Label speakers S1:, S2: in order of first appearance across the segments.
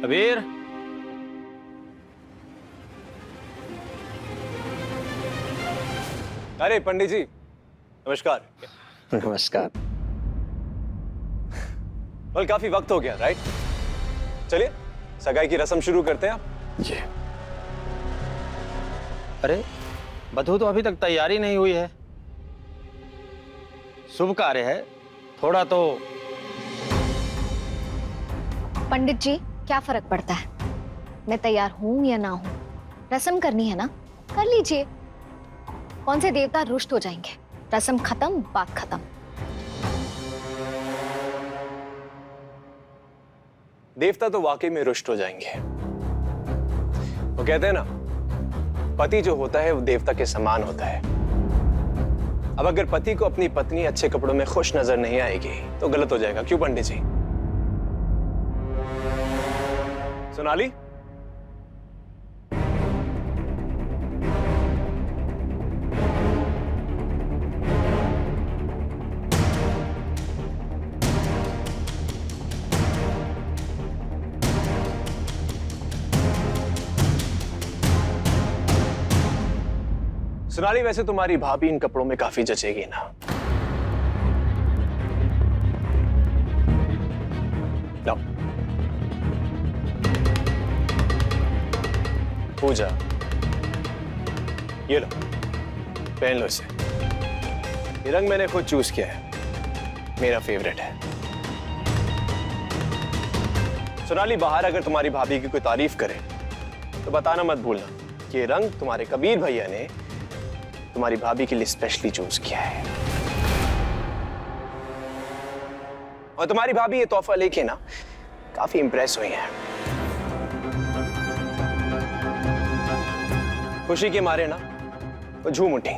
S1: कबीर,
S2: अरे पंडित जी नमस्कार।
S1: नमस्कार।
S2: वेल काफी वक्त हो गया, राइट? चलिए सगाई की रस्म शुरू करते हैं आप।
S1: जी। अरे बधू तो अभी तक तैयारी नहीं हुई है। शुभ कार्य है, थोड़ा तो।
S3: पंडित जी क्या फर्क पड़ता है, मैं तैयार हूं या ना हूं, रस्म करनी है ना, कर लीजिए। कौन से देवता रुष्ट हो जाएंगे? रस्म खत्म, बात खत्म।
S2: देवता तो वाकई में रुष्ट हो जाएंगे। वो कहते हैं ना, पति जो होता है वो देवता के समान होता है। अब अगर पति को अपनी पत्नी अच्छे कपड़ों में खुश नजर नहीं आएगी तो गलत हो जाएगा। क्यों पंडित जी? सोनाली, सोनाली वैसे तुम्हारी भाभी इन कपड़ों में काफी जचेगी ना? लो पूजा, ये लो पहन लो इसे। ये रंग मैंने खुद चूज किया है, मेरा फेवरेट है। सोनाली, बाहर अगर तुम्हारी भाभी की कोई तारीफ करे तो बताना मत भूलना कि ये रंग तुम्हारे कबीर भैया ने तुम्हारी भाभी के लिए स्पेशली चूज किया है। और तुम्हारी भाभी ये तोहफा लेके ना काफी इंप्रेस हुई है। खुशी के मारे ना वो झूम उठी।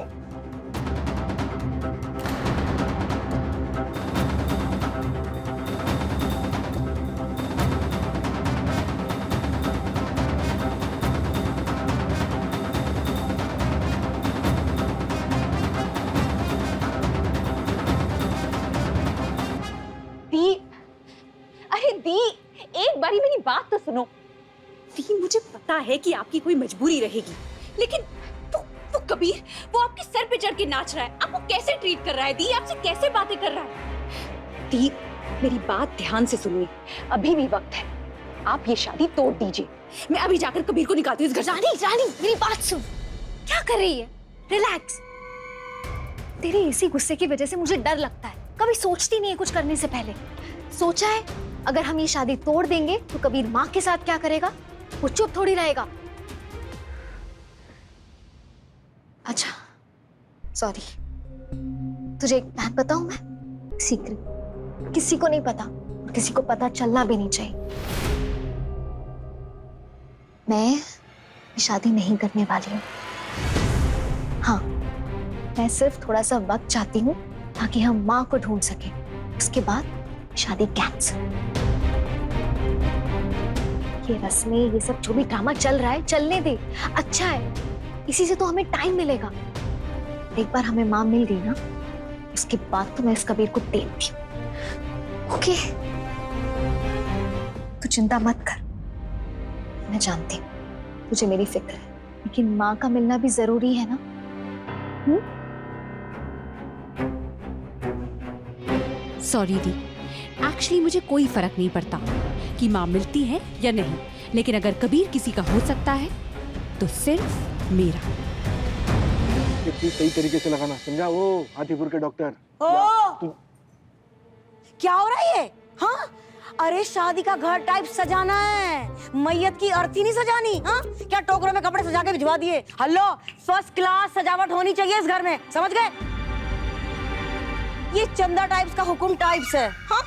S4: दी, अरे दी, एक बारी मेरी बात तो सुनो। दी, मुझे पता है कि आपकी कोई मजबूरी रहेगी, लेकिन वो कबीर, वो आपके सर पे चढ़ के नाच रहा है, आपको कैसे ट्रीट कर रहा है? दी, आपसे कैसे बातें कर रहा है? दी, मेरी बात ध्यान से सुनिए, अभी भी वक्त है, आप ये शादी तोड़ दीजिए। मैं अभी जाकर कबीर को निकालती हूँ इस घर से।
S3: रानी, रानी मेरी बात सुन, क्या कर रही है? रिलैक्स। तेरे इसी गुस्से की वजह से मुझे डर लगता है, कभी सोचती नहीं है कुछ करने से पहले। सोचा है अगर हम ये शादी तोड़ देंगे तो कबीर माँ के साथ क्या करेगा? वो चुप थोड़ी रहेगा। अच्छा सॉरी, तुझे एक बात बताऊं मैं? सीक्रेट, किसी को नहीं पता, किसी को पता चलना भी नहीं चाहिए। मैं शादी नहीं करने वाली हूँ। हाँ, मैं सिर्फ थोड़ा सा वक्त चाहती हूँ ताकि हम माँ को ढूंढ सके, उसके बाद शादी कैंसिल। ये रस्में, ये सब जो भी ड्रामा चल रहा है चलने दे, अच्छा है, इसी से तो हमें टाइम मिलेगा। एक बार हमें माँ मिल गई ना, उसके बाद तो मैं इस कबीर को देखती हूँ। ओके, तू चिंता मत कर, मैं जानती हूँ तुझे मेरी फिक्र है, लेकिन माँ का मिलना भी जरूरी है ना।
S4: सॉरी दी, एक्चुअली मुझे कोई फर्क नहीं पड़ता कि माँ मिलती है या नहीं, लेकिन अगर कबीर किसी का हो सकता है तो सिर्फ मेरा।
S5: ये सही तरीके से लगाना, समझा? वो हाथीपुर के डॉक्टर।
S6: क्या हो रहा है ये? हाँ, अरे शादी का घर टाइप सजाना है, मैयत की अर्थी नहीं सजानी। हाँ, क्या टोकरों में कपड़े सजा के भिजवा दिए? हेलो, फर्स्ट क्लास सजावट होनी चाहिए इस घर में, समझ गए? ये चंदा टाइप्स का हुकुम टाइप्स है। हाँ,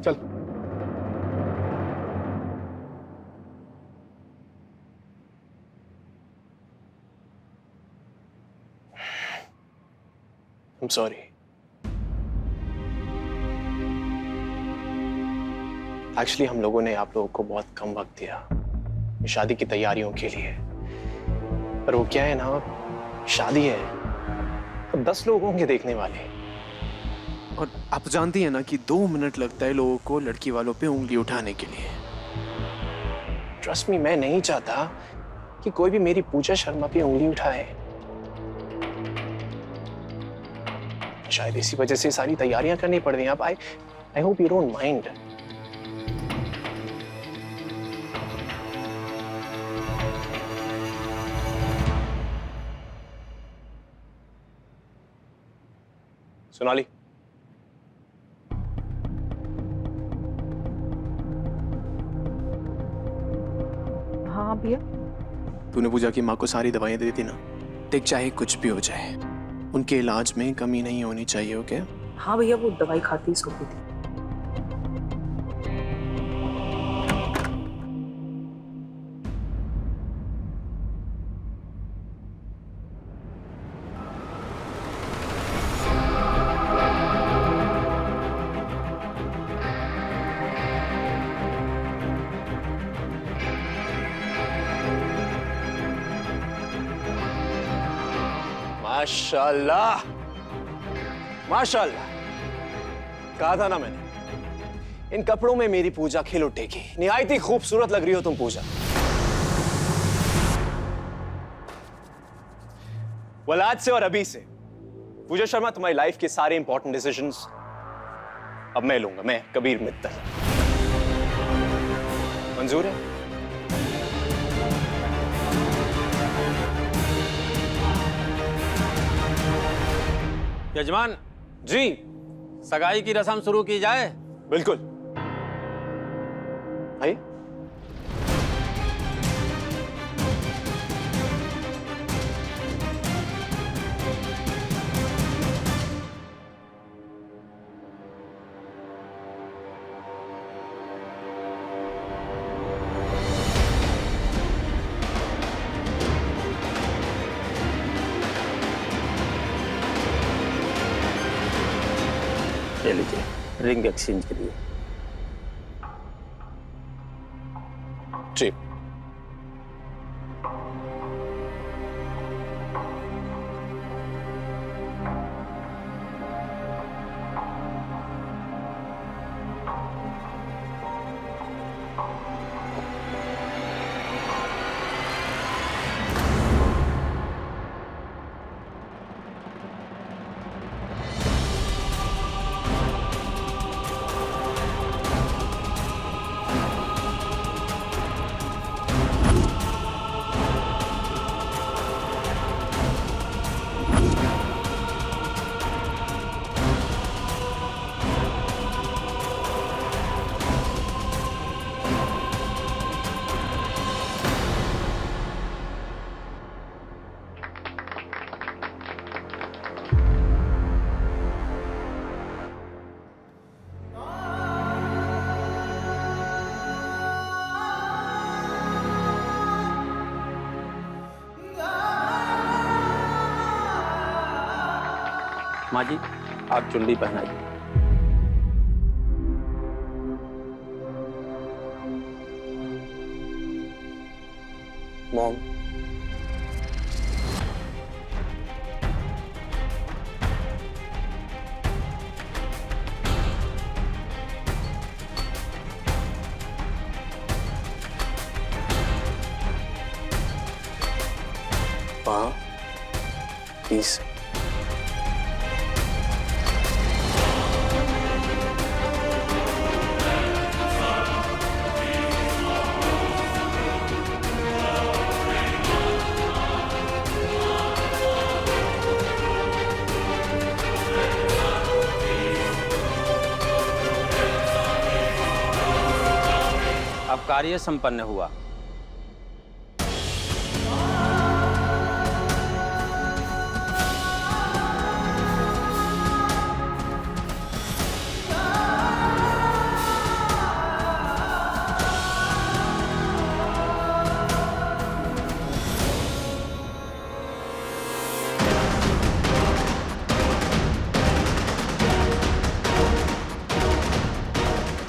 S5: चल।
S2: I'm sorry. एक्चुअली हम लोगों ने आप लोगों को बहुत कम वक्त दिया शादी की तैयारियों के लिए, पर वो क्या है ना, शादी है तो 10 लोग होंगे देखने वाले, और आप जानती हैं ना कि 2 मिनट लगता है लोगों को लड़की वालों पे उंगली उठाने के लिए। ट्रस्ट मी, मैं नहीं चाहता कि कोई भी मेरी पूजा शर्मा पे उंगली उठाए। शायद इसी वजह से सारी तैयारियां करनी पड़ रही हैं। अब I hope you don't mind. Sonali,
S4: हाँ भैया।
S2: तूने पूजा की माँ को सारी दवाइयां दे दी ना? देख, चाहे कुछ भी हो जाए, उनके इलाज में कमी नहीं होनी चाहिए। ओके?
S4: हाँ भैया, वो दवाई खाती सो गई थी।
S2: माशाल्लाह, माशाल्लाह। कहा था ना मैंने, इन कपड़ों में मेरी पूजा खिल उठेगी। निहायत ही खूबसूरत लग रही हो तुम पूजा। well, आज से और अभी से पूजा शर्मा, तुम्हारी लाइफ के सारे इंपॉर्टेंट डिसीजंस अब मैं लूंगा। मैं, कबीर मित्तल। मंजूर है?
S1: यजमान
S2: जी
S1: सगाई की रस्म शुरू की जाए।
S2: बिल्कुल। आइए।
S1: ले लीजिए रिंग एक्सचेंज के लिए।
S2: जी।
S1: माँ जी, आप चुन्नी पहनाइए।
S2: Mom, please.
S1: अब कार्य संपन्न हुआ।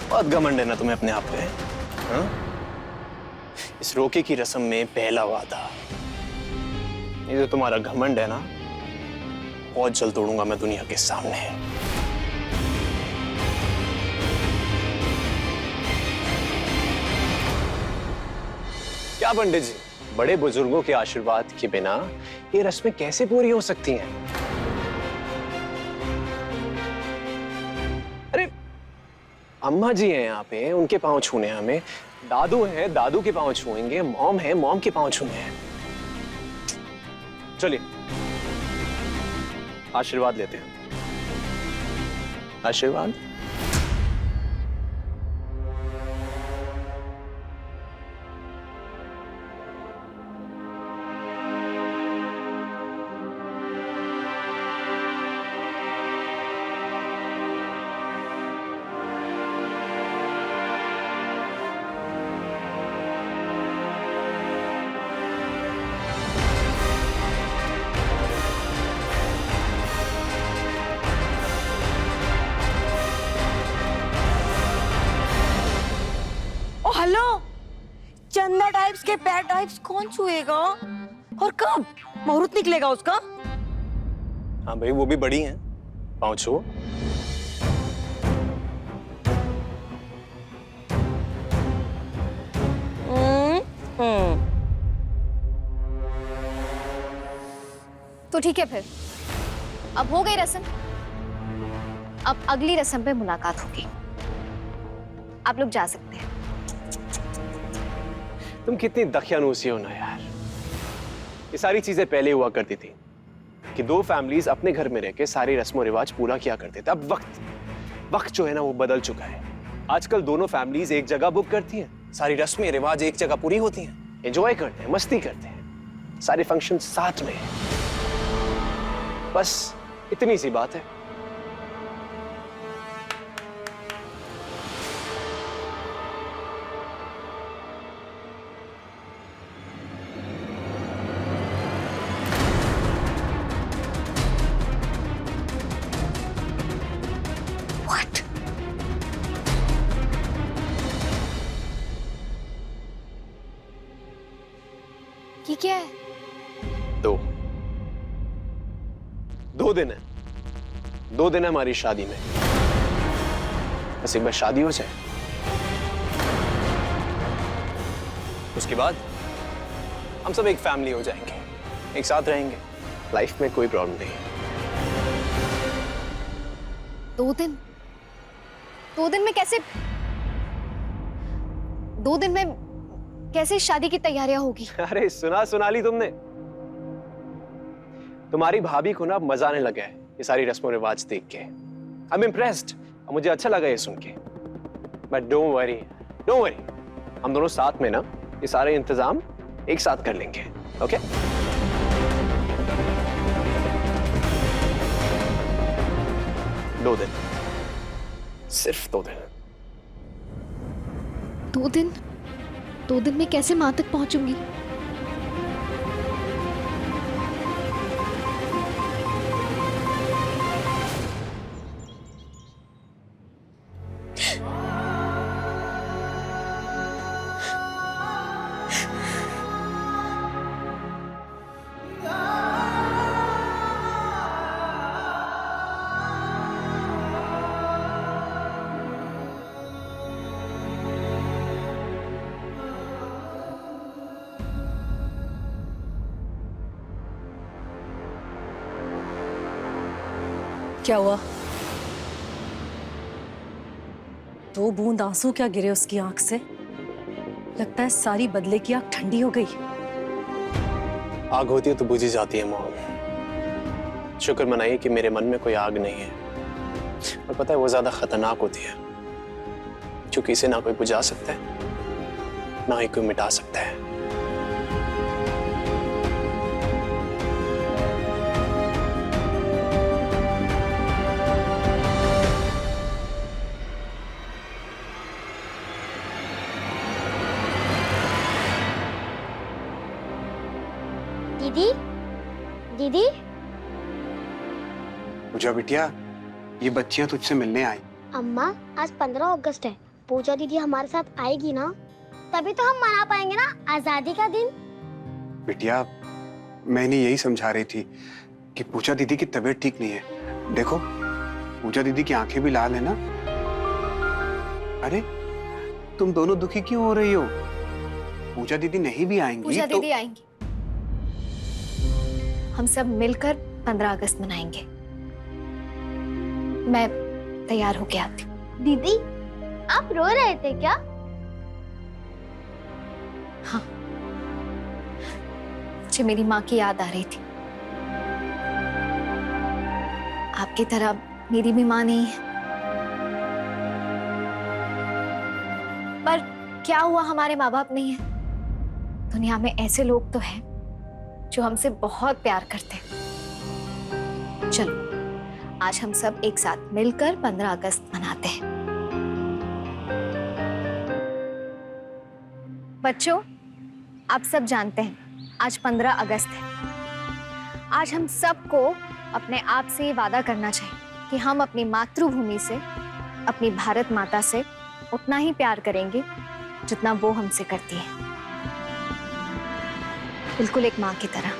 S2: बहुत घमंड है ना तुम्हें अपने आप पे, हाँ? इस रोके की रस्म में पहला वादा, ये जो तुम्हारा घमंड है ना, बहुत जल्द तोड़ूंगा मैं दुनिया के सामने। क्या पंडित जी, बड़े बुजुर्गों के आशीर्वाद के बिना ये रस्में कैसे पूरी हो सकती हैं? अरे अम्मा जी हैं यहाँ पे, उनके पांव छूने हैं हमें। दादू हैं, दादू के पांव छूएंगे। मॉम है, मॉम के पांव छूने हैं। चलिए आशीर्वाद लेते हैं। आशीर्वाद।
S6: हेलो, चंदा टाइप्स के पैर टाइप्स कौन छुएगा और कब मुहूर्त निकलेगा उसका?
S2: हाँ भाई, वो भी बड़ी हैं, पाँव छुओ।
S3: तो ठीक है फिर, अब हो गई रस्म। अब अगली रस्म पे मुलाकात होगी। आप लोग जा सकते हैं।
S2: तुम कितनी दखियानूसी हो ना यार। ये सारी चीजें पहले हुआ करती थी कि दो फैमिलीज अपने घर में रह के सारी रस्मों रिवाज पूरा किया करते थे। अब वक्त जो है ना वो बदल चुका है। आजकल दोनों फैमिलीज एक जगह बुक करती हैं, सारी रस्में रिवाज एक जगह पूरी होती हैं, एंजॉय करते हैं, मस्ती करते हैं, सारे फंक्शन साथ में। बस इतनी सी बात है।
S3: ये क्या है?
S2: दो दिन है। 2 दिन है हमारी शादी में। बस एक बार शादी हो जाए, उसके बाद हम सब एक फैमिली हो जाएंगे, एक साथ रहेंगे। लाइफ में कोई प्रॉब्लम नहीं है।
S3: 2 दिन? 2 दिन में कैसे? 2 दिन में कैसे शादी की तैयारियां होगी?
S2: अरे सुना ली तुमने। तुम्हारी भाभी को ना मजा आने लगा है ये सारी रस्मों रिवाज देख के। I am impressed. मुझे अच्छा लगा ये सुन के। बट डोंट वरी, हम दोनों साथ में ना ये सारे इंतजाम एक साथ कर लेंगे। ओके? दो दिन, सिर्फ 2 दिन।
S3: 2 दिन? 2 दिन में कैसे मां तक पहुंचूंगी?
S7: क्या हुआ? 2 बूंद आंसू क्या गिरे उसकी आंख से? लगता है सारी बदले की आग ठंडी हो गई।
S2: आग होती है तो बुझी जाती है मॉम। शुक्र मनाइए कि मेरे मन में कोई आग नहीं है। और पता है वो ज्यादा खतरनाक होती है क्योंकि इसे ना कोई बुझा सकता है ना ही कोई मिटा सकता है।
S8: दीदी, दीदी,
S9: पूजा बिटिया, ये बच्चियां तुझसे मिलने आई।
S8: अम्मा आज 15 अगस्त है। पूजा दीदी हमारे साथ आएगी ना, तभी तो हम मना पाएंगे ना आजादी का दिन।
S9: बिटिया, मैं इन्हें यही समझा रही थी कि पूजा दीदी की तबीयत ठीक नहीं है। देखो, पूजा दीदी की आंखें भी लाल है ना। अरे तुम दोनों दुखी क्यों हो रही हो? पूजा दीदी नहीं भी आएंगी
S3: पूजा
S9: तो
S3: दीदी आएंगी। हम सब मिलकर 15 अगस्त मनाएंगे। मैं तैयार होके आती हूँ।
S8: दीदी आप रो रहे थे क्या?
S3: हाँ, मुझे मेरी माँ की याद आ रही थी। आपकी तरह मेरी भी माँ नहीं है, पर क्या हुआ, हमारे माँ बाप नहीं है। दुनिया में ऐसे लोग तो हैं जो हमसे बहुत प्यार करते हैं। चलो आज हम सब एक साथ मिलकर 15 अगस्त मनाते हैं। बच्चों, आप सब जानते हैं आज 15 अगस्त है। आज हम सबको अपने आप से ये वादा करना चाहिए कि हम अपनी मातृभूमि से, अपनी भारत माता से उतना ही प्यार करेंगे जितना वो हमसे करती है, बिल्कुल एक माँ की तरह।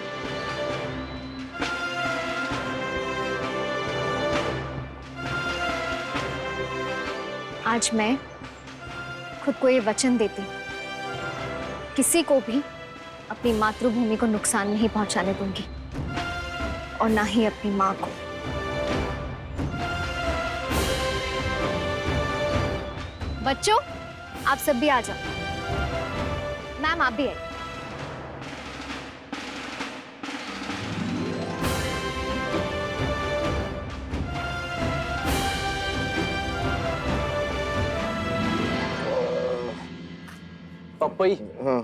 S3: आज मैं खुद को ये वचन देती हूँ, किसी को भी अपनी मातृभूमि को नुकसान नहीं पहुंचाने दूंगी और ना ही अपनी माँ को। बच्चों, आप सब भी आ जाओ। मैम आप भी आइए।
S10: पप्पई, हाँ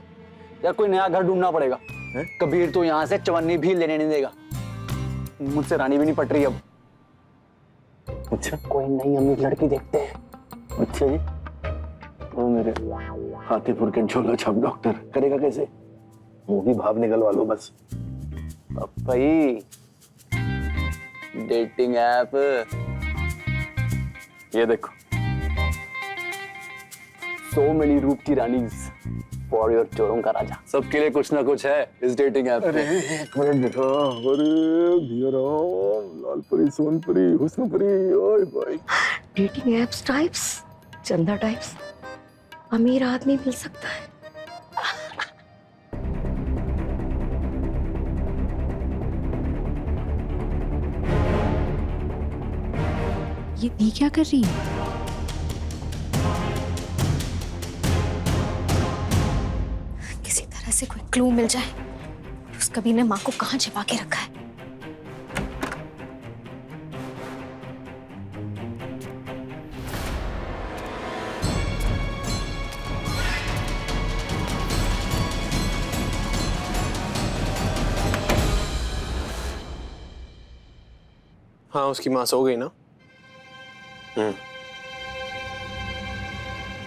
S10: यार कोई नया घर ढूंढना पड़ेगा। कबीर तो यहाँ से चवन्नी भी लेने नहीं देगा। मुझसे रानी भी नहीं पट रही अब। अच्छा, कोई नई अमीर लड़की देखते हैं। अच्छा जी, तो मेरे हाथीपुर के झोला छाप डॉक्टर करेगा कैसे? मुंह की भाव निकलवा लो बस। पप्पई, डेटिंग ऐप ये देखो, सो मेनी रूप की रानीज फॉर योर चोरों का राजा। सबके लिए कुछ ना कुछ है इस डेटिंग ऐप पे।
S5: एक मिनट देखो, अरे भैया राम, लालपरी, सोनपरी, हुस्नपरी, ओए भाई।
S6: डेटिंग एप्स टाइप्स, चंदा टाइप्स, अमीर आदमी मिल सकता है।
S4: ये दी क्या कर रही है?
S3: किसी तरह से कोई क्लू मिल जाए, उस कबीर ने माँ को कहाँ छिपा के रखा है।
S2: हाँ, उसकी माँ सो गई ना?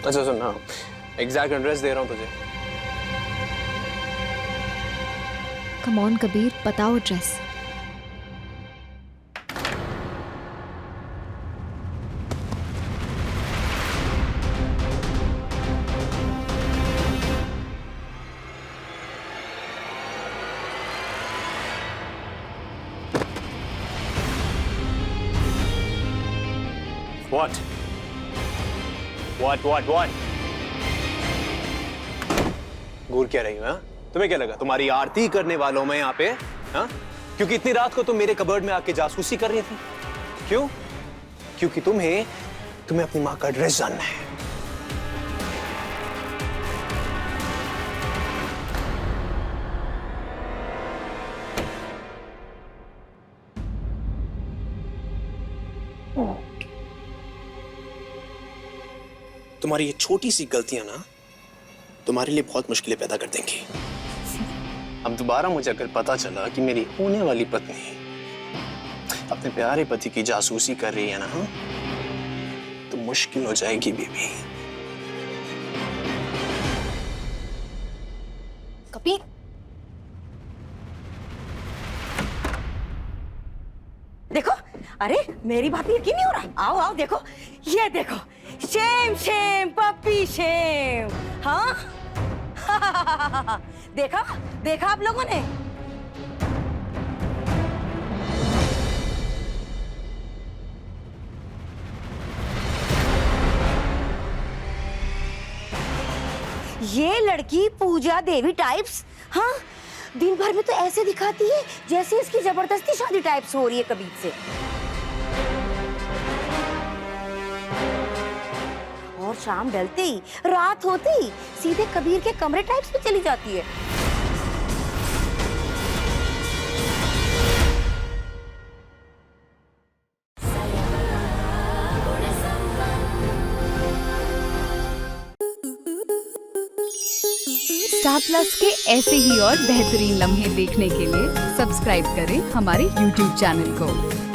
S2: अच्छा सुन, हाँ एग्जैक्ट एड्रेस दे रहा हूँ तुझे।
S3: कम ऑन कबीर, बताओ एड्रेस।
S2: What? What? घूर क्या रही हो? हाँ? तुम्हें क्या लगा तुम्हारी आरती करने वालों में यहाँ पे? हाँ? क्योंकि इतनी रात को तुम मेरे कबर्ड में आके जासूसी कर रही थी। क्यों? क्योंकि तुम्हें अपनी माँ का एड्रेस जानना है। तुम्हारी ये छोटी सी गलतियां ना तुम्हारे लिए बहुत मुश्किलें पैदा कर देंगी। अब दोबारा मुझे अगर पता चला कि मेरी होने वाली पत्नी अपने प्यारे पति की जासूसी कर रही है ना, तो मुश्किल हो जाएगी बेबी।
S3: कबीर,
S6: देखो, अरे मेरी बात यकीन नहीं हो रहा। आओ आओ, देखो, ये देखो, शेम शेम पप्पी शेम। हाँ देखा आप लोगों ने? ये लड़की पूजा देवी टाइप्स, हाँ, दिन भर में तो ऐसे दिखाती है जैसे इसकी जबरदस्ती शादी टाइप्स हो रही है कबीर से। और शाम ढलते ही, रात होते ही सीधे कबीर के कमरे टाइप्स में चली जाती है।
S11: स्टार प्लस के ऐसे ही और बेहतरीन लम्हे देखने के लिए सब्सक्राइब करें हमारे YouTube चैनल को।